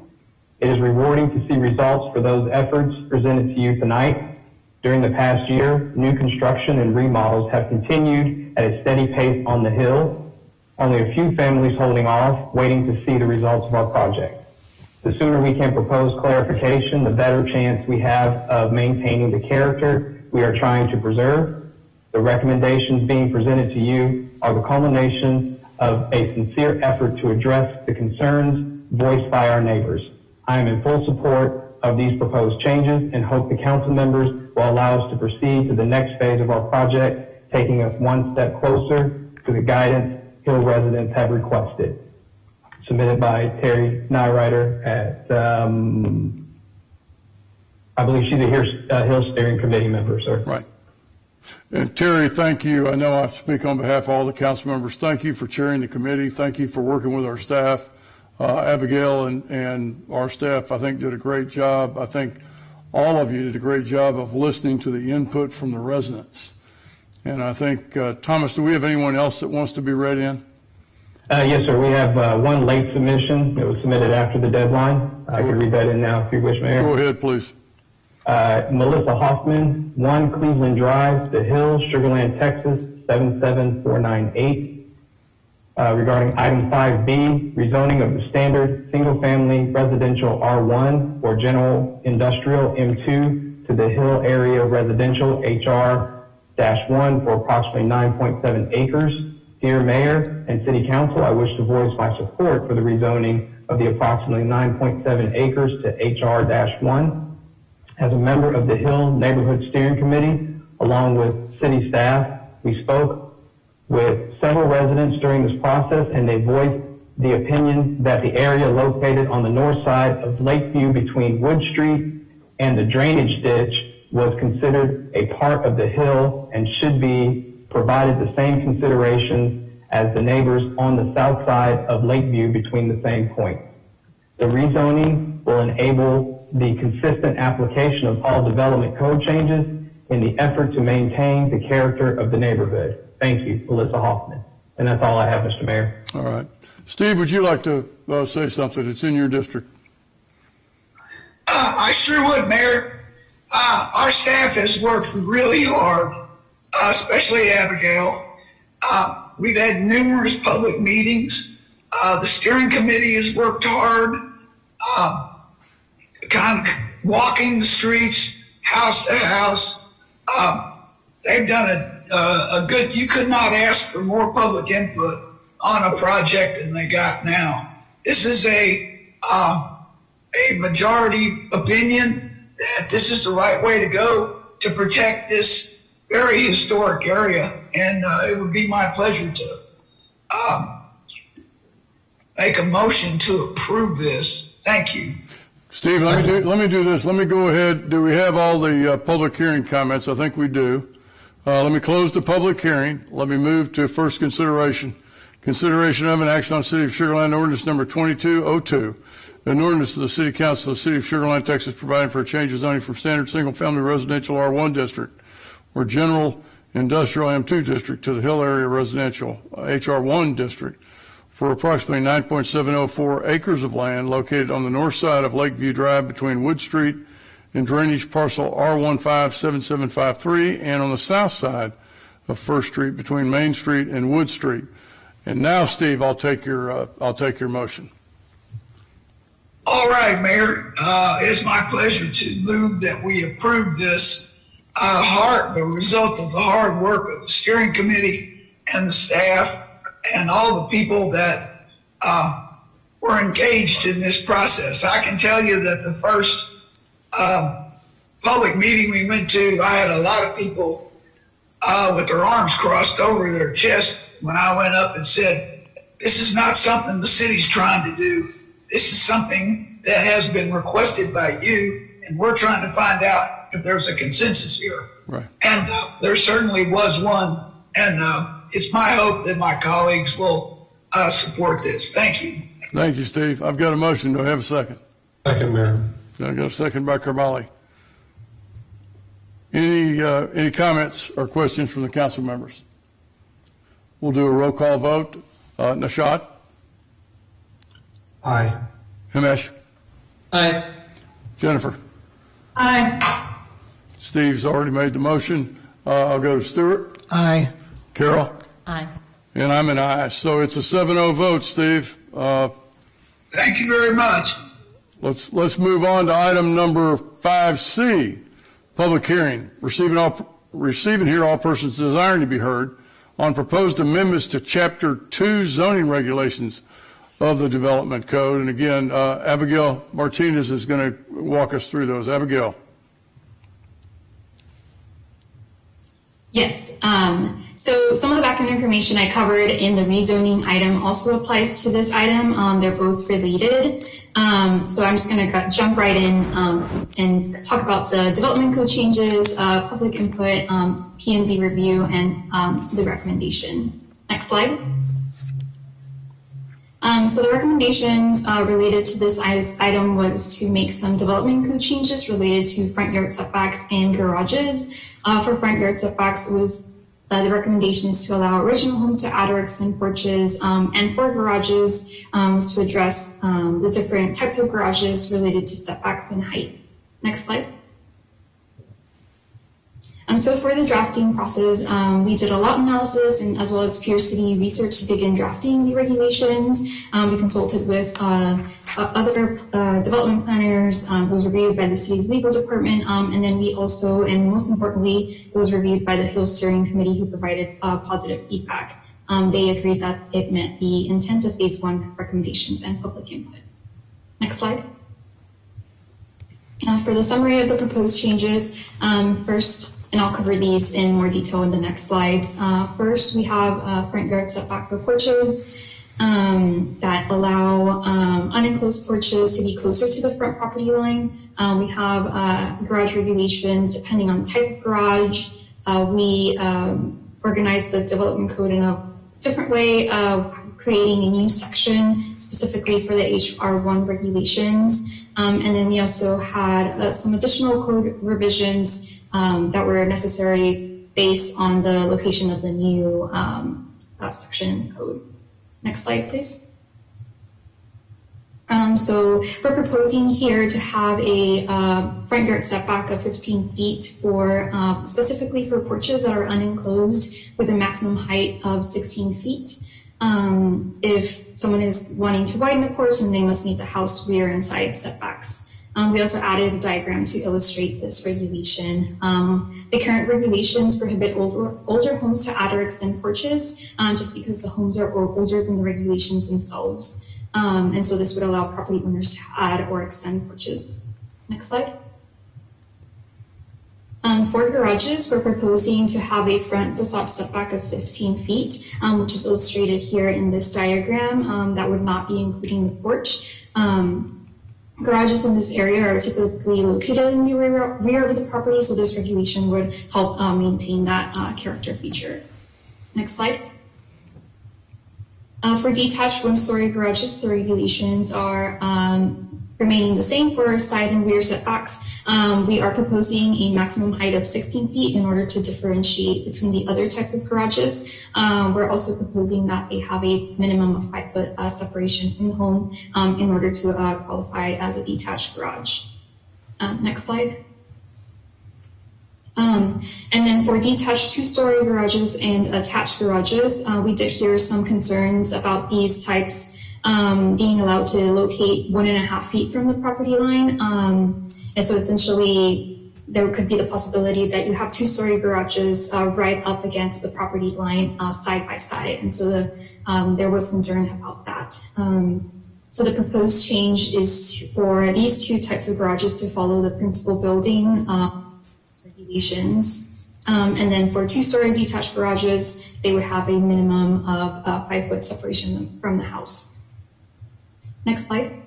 It is rewarding to see results for those efforts presented to you tonight. During the past year, new construction and remodels have continued at a steady pace on the Hill. Only a few families holding off, waiting to see the results of our project. The sooner we can propose clarification, the better chance we have of maintaining the character we are trying to preserve. The recommendations being presented to you are the culmination of a sincere effort to address the concerns voiced by our neighbors. I am in full support of these proposed changes and hope the council members will allow us to proceed to the next phase of our project, taking us one step closer to the guidance Hill residents have requested. Submitted by Terry Nyrider at, I believe she's a Hill Steering Committee member, sir. Right. And Terry, thank you. I know I speak on behalf of all the council members. Thank you for chairing the committee. Thank you for working with our staff. Abigail and our staff, I think, did a great job. I think all of you did a great job of listening to the input from the residents. And I think, Thomas, do we have anyone else that wants to be read in? Yes, sir. We have one late submission that was submitted after the deadline. I can read that in now if you wish, Mayor. Go ahead, please. Melissa Hoffman, 1 Cleveland Drive, The Hill, Sugar Land, Texas, 77498. Regarding item 5B, rezoning of the standard single-family residential R1 or general industrial M2 to the Hill area residential HR-1 for approximately 9.7 acres. Dear Mayor and City Council, I wish to voice my support for the rezoning of the approximately 9.7 acres to HR-1. As a member of the Hill Neighborhood Steering Committee, along with city staff, we spoke with several residents during this process, and they voiced the opinion that the area located on the north side of Lakeview between Wood Street and the drainage ditch was considered a part of the Hill and should be provided the same considerations as the neighbors on the south side of Lakeview between the same points. The rezoning will enable the consistent application of all development code changes in the effort to maintain the character of the neighborhood. Thank you, Melissa Hoffman. And that's all I have, Mr. Mayor. All right. Steve, would you like to say something? It's in your district. I sure would, Mayor. Our staff has worked really hard, especially Abigail. We've had numerous public meetings. The steering committee has worked hard. walking the streets, house to house. They've done a good, you could not ask for more public input on a project than they got now. This is a majority opinion that this is the right way to go to protect this very historic area. And it would be my pleasure to make a motion to approve this. Thank you. Steve, let me do this. Let me go ahead. Do we have all the public hearing comments? I think we do. Let me close the public hearing. Let me move to first consideration. Consideration of an action on City of Sugar Land ordinance number 2202. An ordinance of the City Council of the City of Sugar Land, Texas, providing for a change of zoning from standard single-family residential R1 district or general industrial M2 district to the Hill Area Residential HR1 district for approximately 9.704 acres of land located on the north side of Lakeview Drive between Wood Street and drainage parcel R157753 and on the south side of First Street between Main Street and Wood Street. And now, Steve, I'll take your motion. All right, Mayor. It's my pleasure to move that we approve this the result of the hard work of the steering committee and the staff and all the people that were engaged in this process. I can tell you that the first public meeting we went to, I had a lot of people with their arms crossed over their chest when I went up and said, this is not something the city's trying to do. This is something that has been requested by you, and we're trying to find out if there's a consensus here. Right. And there certainly was one, and it's my hope that my colleagues will support this. Thank you. Thank you, Steve. I've got a motion. Do I have a second? Second, Mayor. I got a second by Karmali. Any comments or questions from the council members? We'll do a roll call vote. Nashad? Aye. Himesh? Aye. Jennifer? Aye. Steve's already made the motion. I'll go to Stuart. Aye. Carol? Aye. And I'm an aye. So it's a 7-0 vote, Steve. Thank you very much. Let's move on to item number 5C, public hearing. Receiving here all persons desiring to be heard on proposed amendments to Chapter 2 zoning regulations of the Development Code. And again, Abigail Martinez is going to walk us through those. Abigail. Yes. So some of the background information I covered in the rezoning item also applies to this item. They're both related. So I'm just going to jump right in and talk about the development code changes, public input, P&Z review, and the recommendation. Next slide. So the recommendations related to this item was to make some development code changes related to front yard setbacks and garages. For front yard setbacks, it was the recommendation is to allow original homes to add or extend porches, and for garages was to address the different types of garages related to setbacks and height. Next slide. So for the drafting process, we did a lot analysis and as well as peer city research to begin drafting the regulations. We consulted with other development planners. It was reviewed by the city's legal department, and then we also, and most importantly, it was reviewed by the Hill Steering Committee, who provided positive feedback. They agreed that it met the intent of Phase 1 recommendations and public input. Next slide. For the summary of the proposed changes, first, and I'll cover these in more detail in the next slides. First, we have front yard setback for porches that allow unenclosed porches to be closer to the front property line. We have garage regulations depending on the type of garage. We organize the development code in a different way, creating a new section specifically for the HR1 regulations. And then we also had some additional code revisions that were necessary based on the location of the new section in the code. Next slide, please. So we're proposing here to have a front yard setback of 15 feet for specifically for porches that are unenclosed with a maximum height of 16 feet. If someone is wanting to widen the porch, then they must meet the house rear and side setbacks. We also added a diagram to illustrate this regulation. The current regulations prohibit older homes to add or extend porches, just because the homes are older than the regulations themselves. And so this would allow property owners to add or extend porches. Next slide. For garages, we're proposing to have a front facade setback of 15 feet, which is illustrated here in this diagram. That would not be including the porch. Garages in this area are typically located in the rear of the property, so this regulation would help maintain that character feature. Next slide. For detached one-story garages, the regulations are remaining the same for side and rear setbacks. We are proposing a maximum height of 16 feet in order to differentiate between the other types of garages. We're also proposing that they have a minimum of 5 foot separation from the home in order to qualify as a detached garage. Next slide. And then for detached two-story garages and attached garages, we did hear some concerns about these types being allowed to locate 1.5 feet from the property line. And so essentially, there could be the possibility that you have two-story garages right up against the property line side by side. And so there was concern about that. So the proposed change is for these two types of garages to follow the principal building regulations. And then for two-story detached garages, they would have a minimum of 5 foot separation from the house. Next slide.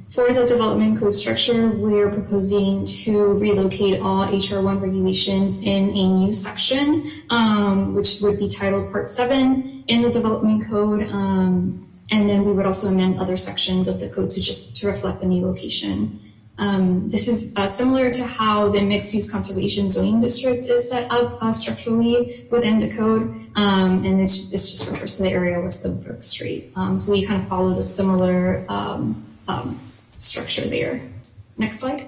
For the development code structure, we are proposing to relocate all HR1 regulations in a new section, which would be titled Part 7 in the development code. And then we would also amend other sections of the code to reflect the new location. This is similar to how the mixed-use conservation zoning district is set up structurally within the code, and this just refers to the area west of Brook Street. So we kind of followed a similar structure there. Next slide.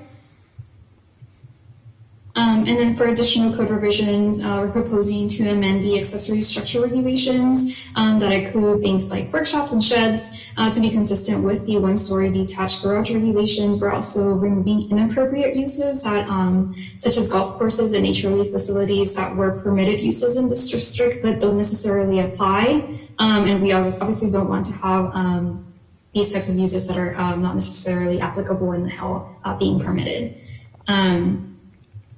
And then for additional code revisions, we're proposing to amend the accessory structure regulations that include things like workshops and sheds to be consistent with the one-story detached garage regulations. We're also removing inappropriate uses that, such as golf courses and nature relief facilities that were permitted uses in this district but don't necessarily apply. And we obviously don't want to have these types of uses that are not necessarily applicable in the Hill being permitted.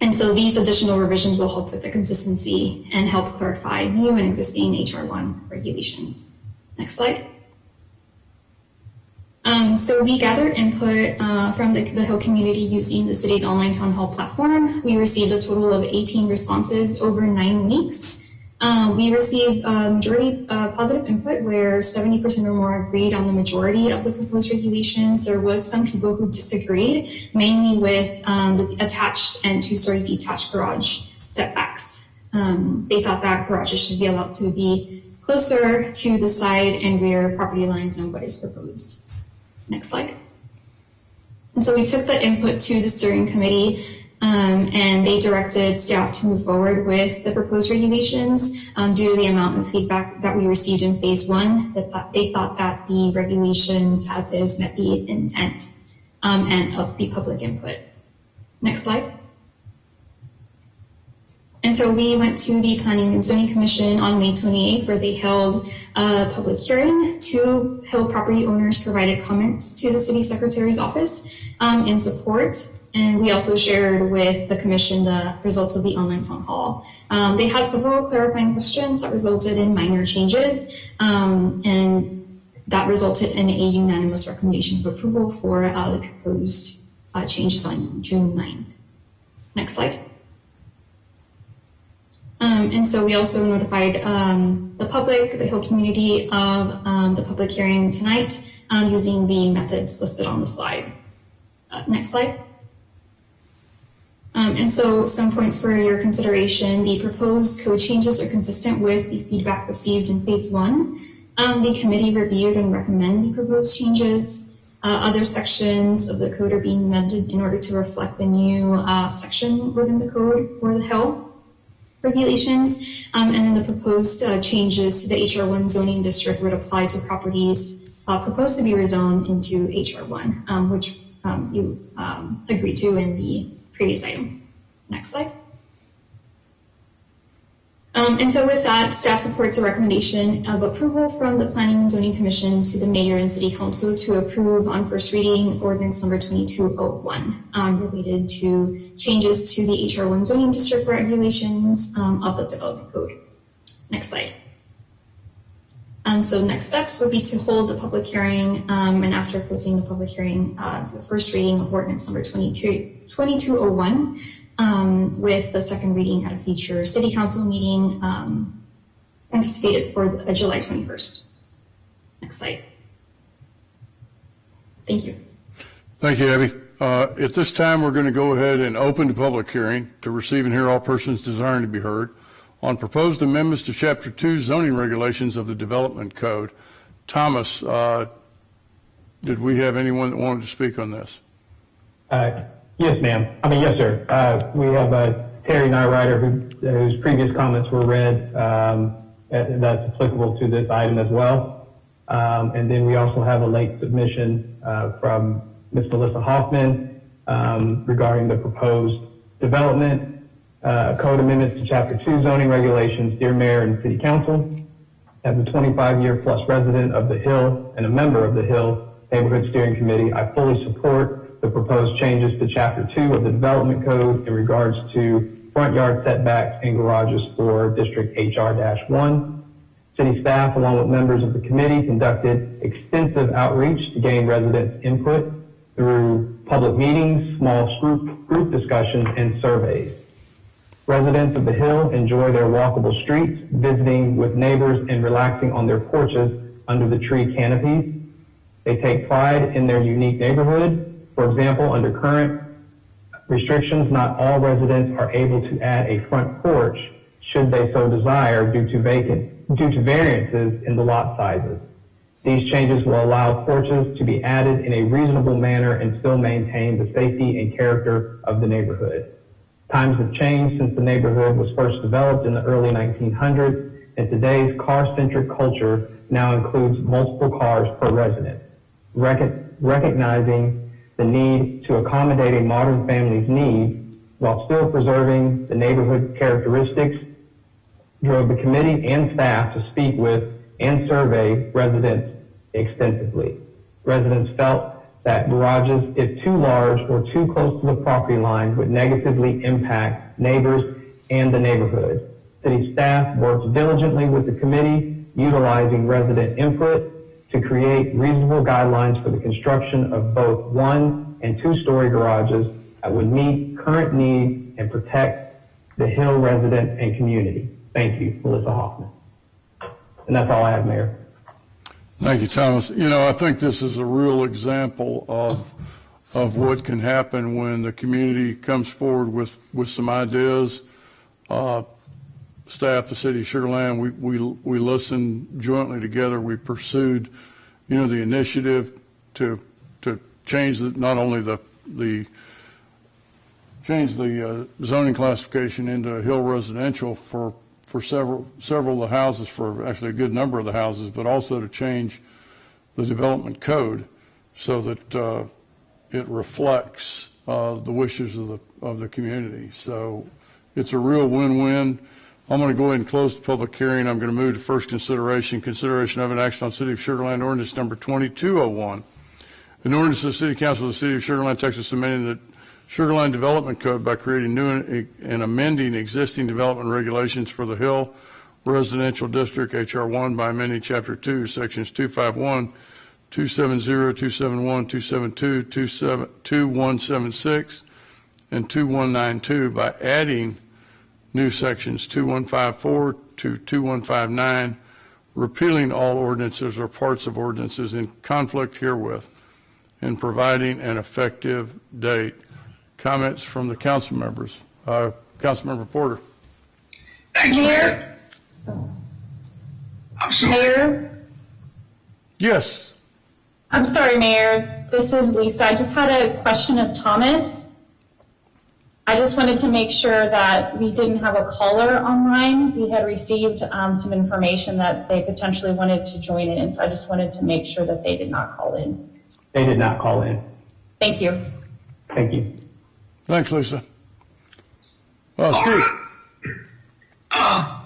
And so these additional revisions will help with the consistency and help clarify new and existing HR1 regulations. Next slide. So we gathered input from the Hill community using the city's online town hall platform. We received a total of 18 responses over 9 weeks. We received majority positive input where 70% or more agreed on the majority of the proposed regulations. There was some people who disagreed, mainly with the attached and two-story detached garage setbacks. They thought that garages should be allowed to be closer to the side and rear property lines than what is proposed. Next slide. And so we took the input to the steering committee, and they directed staff to move forward with the proposed regulations due to the amount of feedback that we received in phase 1, that they thought that the regulations as is met the intent and of the public input. Next slide. And so we went to the Planning and Zoning Commission on May 28th, where they held a public hearing. 2 Hill property owners provided comments to the City Secretary's office in support. And we also shared with the commission the results of the online town hall. They had several clarifying questions that resulted in minor changes, and that resulted in a unanimous recommendation of approval for the proposed changes on June 9th. Next slide. And so we also notified the public, the Hill community of the public hearing tonight using the methods listed on the slide. Next slide. And so some points for your consideration. The proposed code changes are consistent with the feedback received in phase 1. The committee reviewed and recommended the proposed changes. Other sections of the code are being amended in order to reflect the new section within the code for the Hill regulations. And then the proposed changes to the HR1 zoning district would apply to properties proposed to be rezoned into HR1, which you agreed to in the previous item. Next slide. And so with that, staff supports the recommendation of approval from the Planning and Zoning Commission to the Mayor and City Council to approve on first reading ordinance number 2201 related to changes to the HR1 zoning district regulations of the development code. Next slide. So next steps would be to hold a public hearing, and after closing the public hearing, the first reading of ordinance number 2201, with the second reading at a future City Council meeting anticipated for July 21st. Next slide. Thank you. Thank you, Abby. At this time, we're going to go ahead and open the public hearing to receive and hear all persons desiring to be heard on proposed amendments to Chapter 2 zoning regulations of the Development Code. Thomas, did we have anyone that wanted to speak on this? Yes, ma'am. Yes, sir. We have Terry Nyrider, whose previous comments were read. That's applicable to this item as well. And then we also have a late submission from Ms. Melissa Hoffman regarding the proposed development code amendments to Chapter 2 zoning regulations. Dear Mayor and City Council, as a 25-year plus resident of the Hill and a member of the Hill Neighborhood Steering Committee, I fully support the proposed changes to Chapter 2 of the Development Code in regards to front yard setbacks and garages for District HR-1. City staff, along with members of the committee, conducted extensive outreach to gain residents' input through public meetings, small group discussions, and surveys. Residents of the Hill enjoy their walkable streets, visiting with neighbors, and relaxing on their porches under the tree canopies. They take pride in their unique neighborhood. For example, under current restrictions, not all residents are able to add a front porch should they so desire due to variances in the lot sizes. These changes will allow porches to be added in a reasonable manner and still maintain the safety and character of the neighborhood. Times have changed since the neighborhood was first developed in the early 1900s, and today's car-centric culture now includes multiple cars per resident. Recognizing the need to accommodate a modern family's needs while still preserving the neighborhood characteristics drove the committee and staff to speak with and survey residents extensively. Residents felt that garages, if too large or too close to the property line, would negatively impact neighbors and the neighborhood. City staff worked diligently with the committee, utilizing resident input to create reasonable guidelines for the construction of both 1- and 2-story garages that would meet current needs and protect the Hill resident and community. Thank you, Melissa Hoffman. And that's all I have, Mayor. Thank you, Thomas. I think this is a real example of what can happen when the community comes forward with some ideas. Staff, the city of Sugar Land, we listened jointly together. We pursued, the initiative to change not only the zoning classification into Hill residential for several of the houses, for actually a good number of the houses, but also to change the development code so that it reflects the wishes of the community. So it's a real win-win. I'm going to go ahead and close the public hearing. I'm going to move to first consideration of an action on City of Sugar Land ordinance number 2201. An ordinance of the City Council of the City of Sugar Land, Texas, amending the Sugar Land Development Code by creating new and amending existing development regulations for the Hill Residential District, HR1, by amending Chapter 2, Sections 251, 270, 271, 272, 2176, and 2192 by adding new sections 2154 to 2159, repealing all ordinances or parts of ordinances in conflict herewith, and providing an effective date. Comments from the council members. Councilmember Porter. Thanks, Mayor. I'm sorry. Mayor? Yes. I'm sorry, Mayor. This is Lisa. I just had a question of Thomas. I just wanted to make sure that we didn't have a caller online. We had received some information that they potentially wanted to join in, so I just wanted to make sure that they did not call in. They did not call in. Thank you. Thank you. Thanks, Lisa. Steve. I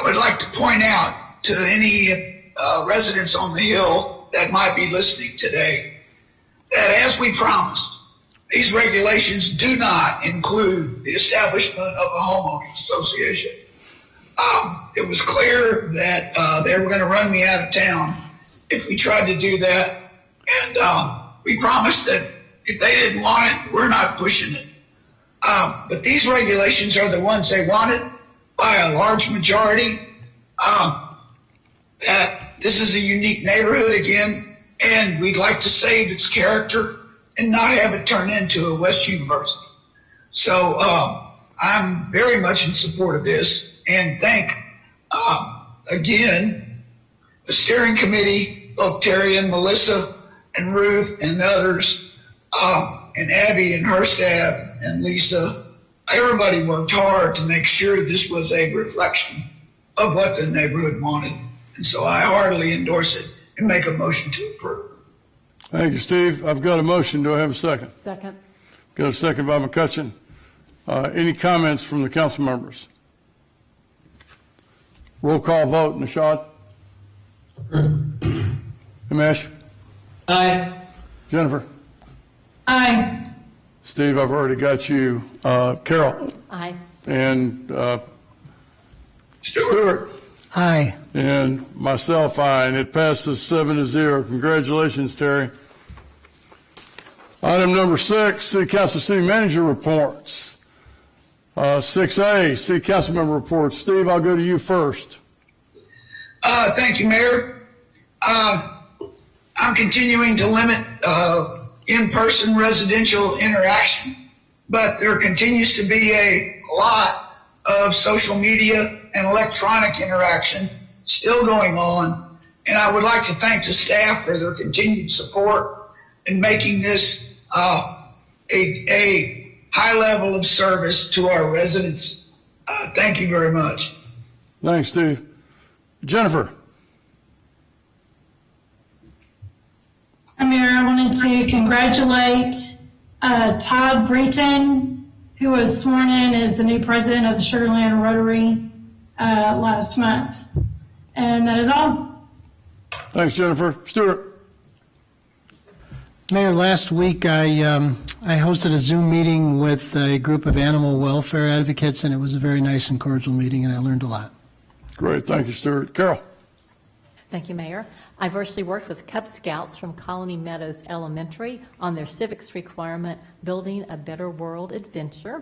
would like to point out to any residents on the Hill that might be listening today that, as we promised, these regulations do not include the establishment of a homeowners association. It was clear that they were going to run me out of town if we tried to do that, and we promised that if they didn't want it, we're not pushing it. But these regulations are the ones they wanted by a large majority. That this is a unique neighborhood again, and we'd like to save its character and not have it turn into a West University. So I'm very much in support of this, and thank again the steering committee, both Terry and Melissa and Ruth and others, and Abby and her staff and Lisa. Everybody worked hard to make sure this was a reflection of what the neighborhood wanted. And so I heartily endorse it and make a motion to approve. Thank you, Steve. I've got a motion. Do I have a second? Second. Got a second by McCutcheon. Any comments from the council members? Roll call vote. Nishad? Himesh? Aye. Jennifer? Aye. Steve, I've already got you. Carol? Aye. And Stuart? Aye. And myself, aye, and it passes 7-0. Congratulations, Terry. Item number 6, City Council City Manager reports. 6A, City Council Member reports. Steve, I'll go to you first. Thank you, Mayor. I'm continuing to limit in-person residential interaction, but there continues to be a lot of social media and electronic interaction still going on. And I would like to thank the staff for their continued support in making this a high level of service to our residents. Thank you very much. Thanks, Steve. Jennifer? Mayor, I wanted to congratulate Todd Breton, who was sworn in as the new president of the Sugar Land Rotary last month. And that is all. Thanks, Jennifer. Stuart? Mayor, last week I hosted a Zoom meeting with a group of animal welfare advocates, and it was a very nice and cordial meeting, and I learned a lot. Great. Thank you, Stuart. Carol? Thank you, Mayor. I virtually worked with Cub Scouts from Colony Meadows Elementary on their civics requirement, Building a Better World Adventure.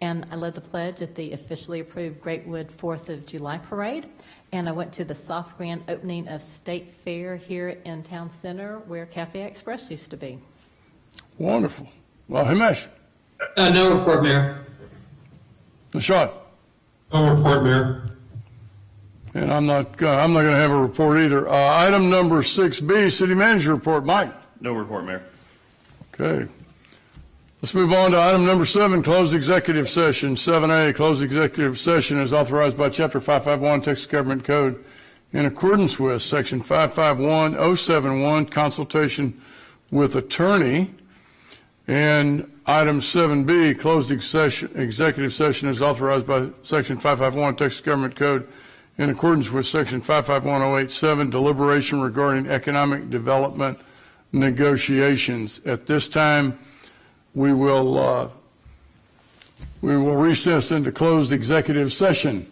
And I led the pledge at the officially approved Greatwood 4th of July Parade. And I went to the soft grand opening of State Fair here in Town Center, where Cafe Express used to be. Wonderful. Well, Himesh? No report, Mayor. Nishad? No report, Mayor. And I'm not going to have a report either. Item number 6B, City Manager report. Mike? No report, Mayor. Okay. Let's move on to item number 7, closed executive session. 7A, closed executive session is authorized by Chapter 551, Texas Government Code, in accordance with Section 551071, consultation with attorney. And item 7B, closed executive session is authorized by Section 551, Texas Government Code, in accordance with Section 551087, deliberation regarding economic development negotiations. At this time, we will recess into closed executive session.